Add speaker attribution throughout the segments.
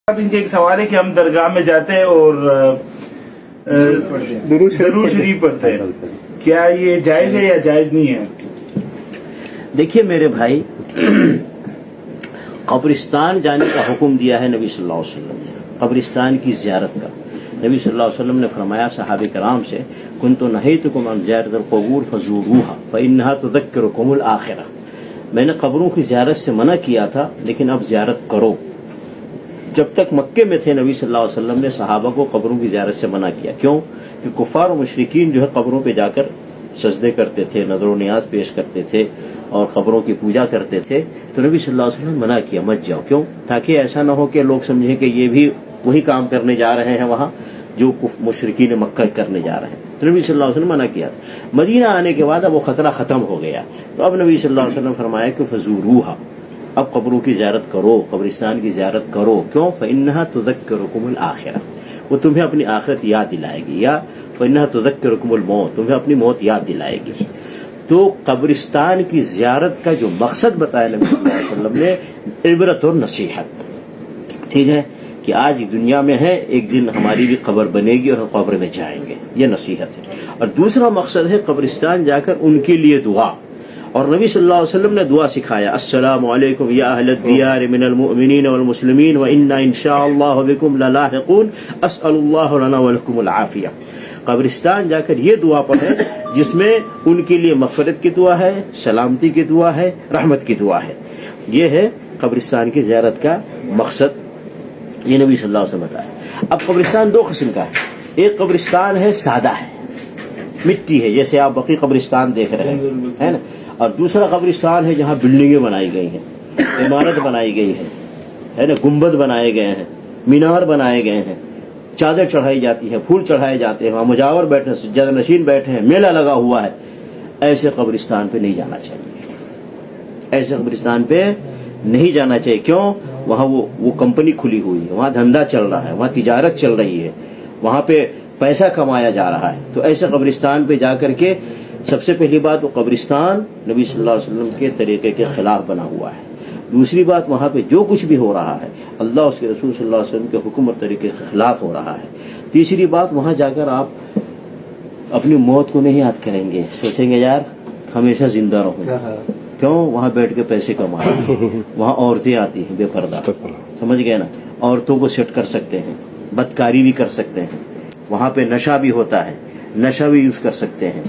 Speaker 1: اب ان کے ایک سوال ہے کہ ہم درگاہ میں جاتے ہیں اور درود شریف پڑھتے ہیں، کیا یہ جائز ہے یا جائز نہیں ہے؟
Speaker 2: دیکھیے میرے بھائی، قبرستان جانے کا حکم دیا ہے نبی صلی اللہ علیہ وسلم نے، قبرستان کی زیارت کا۔ نبی صلی اللہ علیہ وسلم نے فرمایا صحابہ کرام سے، کنت نہیتکم عن زیارت القبور فزوروها فانها تذکرکم الآخرہ، میں نے قبروں کی زیارت سے منع کیا تھا لیکن اب زیارت کرو۔ جب تک مکے میں تھے نبی صلی اللہ علیہ وسلم نے صحابہ کو قبروں کی زیارت سے منع کیا۔ کیوں؟ کہ کفار و مشرکین جو ہے قبروں پہ جا کر سجدے کرتے تھے، نذر و نیاز پیش کرتے تھے اور قبروں کی پوجا کرتے تھے، تو نبی صلی اللہ علیہ وسلم نے منع کیا مت جاؤ۔ کیوں؟ تاکہ ایسا نہ ہو کہ لوگ سمجھیں کہ یہ بھی وہی کام کرنے جا رہے ہیں وہاں جو مشرکین مکہ کرنے جا رہے ہیں، تو نبی صلی اللہ علیہ وسلم منع کیا۔ مدینہ آنے کے بعد اب وہ خطرہ ختم ہو گیا، تو اب نبی صلی اللہ علیہ وسلم فرمایا کہ فزوروہا، اب قبروں کی زیارت کرو، قبرستان کی زیارت کرو۔ کیوں؟ فإنها تذکرکم الآخرہ، وہ تمہیں اپنی آخرت یاد دلائے گی، یا فإنها تذکرکم الموت، تمہیں اپنی موت یاد دلائے گی۔ تو قبرستان کی زیارت کا جو مقصد بتایا نبی صلی اللہ علیہ وسلم نے، عبرت اور نصیحت، ٹھیک ہے، کہ آج دنیا میں ہے، ایک دن ہماری بھی قبر بنے گی اور ہم قبر میں جائیں گے، یہ نصیحت ہے۔ اور دوسرا مقصد ہے قبرستان جا کر ان کے لیے دعا، اور نبی صلی اللہ علیہ وسلم نے دعا سکھایا، السلام علیکم یا اہل الدیار من المؤمنین والمسلمین وإنا ان شاء اللہ بکم للاحقون اسأل اللہ لنا ولکم العافیہ۔ قبرستان جا کر یہ دعا پڑھیں جس میں ان کے لیے مغفرت کی دعا ہے، سلامتی کی دعا ہے، رحمت کی دعا ہے۔ یہ ہے قبرستان کی زیارت کا مقصد، یہ نبی صلی اللہ علیہ وسلم بتایا۔ اب قبرستان دو قسم کا ہے، ایک قبرستان ہے سادہ ہے، مٹی ہے، جیسے آپ بقی قبرستان دیکھ رہے ہیں، ہے نا، اور دوسرا قبرستان ہے جہاں بلڈنگیں بنائی گئی ہیں، عمارت بنائی گئی ہے نا، گنبد بنائے گئے ہیں، مینار بنائے گئے ہیں، چادر چڑھائی جاتی ہے، پھول چڑھائے جاتے ہیں، وہاں مجاور بیٹھے، سجادہ نشین بیٹھے ہیں، میلہ لگا ہوا ہے۔ ایسے قبرستان پہ نہیں جانا چاہیے، ایسے قبرستان پہ نہیں جانا چاہیے۔ کیوں؟ وہاں وہ کمپنی کھلی ہوئی ہے، وہاں دھندا چل رہا ہے، وہاں تجارت چل رہی ہے، وہاں پہ پیسہ کمایا جا رہا ہے۔ تو ایسے قبرستان پہ جا کر کے سب سے پہلی بات، وہ قبرستان نبی صلی اللہ علیہ وسلم کے طریقے کے خلاف بنا ہوا ہے۔ دوسری بات، وہاں پہ جو کچھ بھی ہو رہا ہے اللہ اس کے رسول صلی اللہ علیہ وسلم کے حکم اور طریقے کے خلاف ہو رہا ہے۔ تیسری بات، وہاں جا کر آپ اپنی موت کو نہیں یاد کریں گے، سوچیں گے یار ہمیشہ زندہ رہوں۔ کیوں؟ وہاں بیٹھ کے پیسے کمائیں، وہاں عورتیں آتی ہیں بے پردہ، سمجھ گئے نا، عورتوں کو سیٹ کر سکتے ہیں، بدکاری بھی کر سکتے ہیں، وہاں پہ نشہ بھی ہوتا ہے، نشہ بھی یوز کر سکتے ہیں،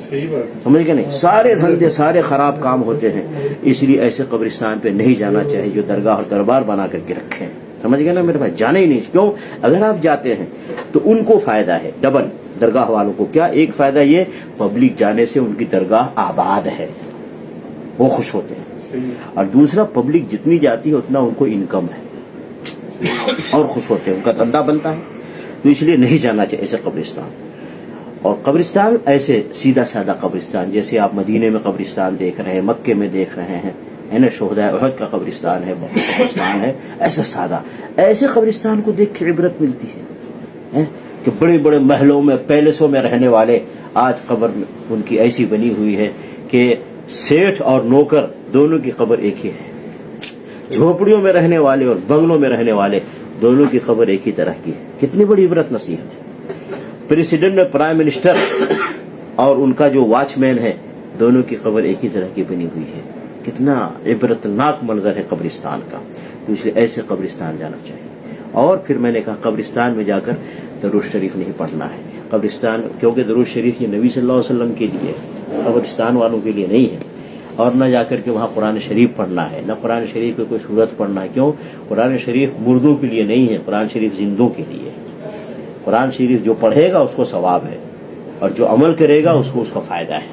Speaker 2: سمجھ گئے نہیں، سارے دھندے سارے خراب کام ہوتے ہیں۔ اس لیے ایسے قبرستان پہ نہیں جانا چاہیے جو درگاہ اور دربار بنا کر کے رکھے ہیں، سمجھ گئے نا میرے بھائی، جانے ہی نہیں۔ کیوں؟ اگر آپ جاتے ہیں تو ان کو فائدہ ہے ڈبل، درگاہ والوں کو کیا، ایک فائدہ یہ پبلک جانے سے ان کی درگاہ آباد ہے، وہ خوش ہوتے ہیں، اور دوسرا پبلک جتنی جاتی ہے اتنا ان کو انکم ہے اور خوش ہوتے ہیں، ان کا دھندا بنتا ہے۔ تو اس لیے نہیں جانا چاہیے ایسے قبرستان۔ اور قبرستان ایسے سیدھا سادہ قبرستان، جیسے آپ مدینے میں قبرستان دیکھ رہے ہیں، مکے میں دیکھ رہے ہیں، ہے نا، شہداء احد کا قبرستان ہے، قبرستان ہے، ایسا سادہ۔ ایسے قبرستان کو دیکھ کے عبرت ملتی ہے کہ بڑے بڑے محلوں میں، پیلسوں میں رہنے والے آج قبر ان کی ایسی بنی ہوئی ہے کہ سیٹھ اور نوکر دونوں کی قبر ایک ہی ہے، جھوپڑیوں میں رہنے والے اور بنگلوں میں رہنے والے دونوں کی قبر ایک ہی طرح کی ہے۔ کتنی بڑی عبرت نصیحت ہے۔ پریزیڈنٹ اور پرائم منسٹر اور ان کا جو واچ مین ہے، دونوں کی قبر ایک ہی طرح کی بنی ہوئی ہے۔ کتنا عبرتناک منظر ہے قبرستان کا، تو اس لیے ایسے قبرستان جانا چاہیے۔ اور پھر میں نے کہا قبرستان میں جا کر درود شریف نہیں پڑھنا ہے، قبرستان، کیونکہ درود شریف یہ نبی صلی اللہ علیہ وسلم کے لیے ہے، قبرستان والوں کے لیے نہیں ہے۔ اور نہ جا کر کے وہاں قرآن شریف پڑھنا ہے، نہ قرآن شریف کی کوئی صورت پڑھنا ہے۔ کیوں؟ قرآن شریف مردوں کے لیے نہیں ہے، قرآن شریف زندوں کے لیے ہے۔ قرآن شریف جو پڑھے گا اس کو ثواب ہے، اور جو عمل کرے گا اس کو اس کا فائدہ ہے۔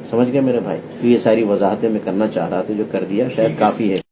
Speaker 2: سمجھ گئے میرے بھائی؟ تو یہ ساری وضاحتیں میں کرنا چاہ رہا تھا، جو کر دیا، شاید کافی ہے۔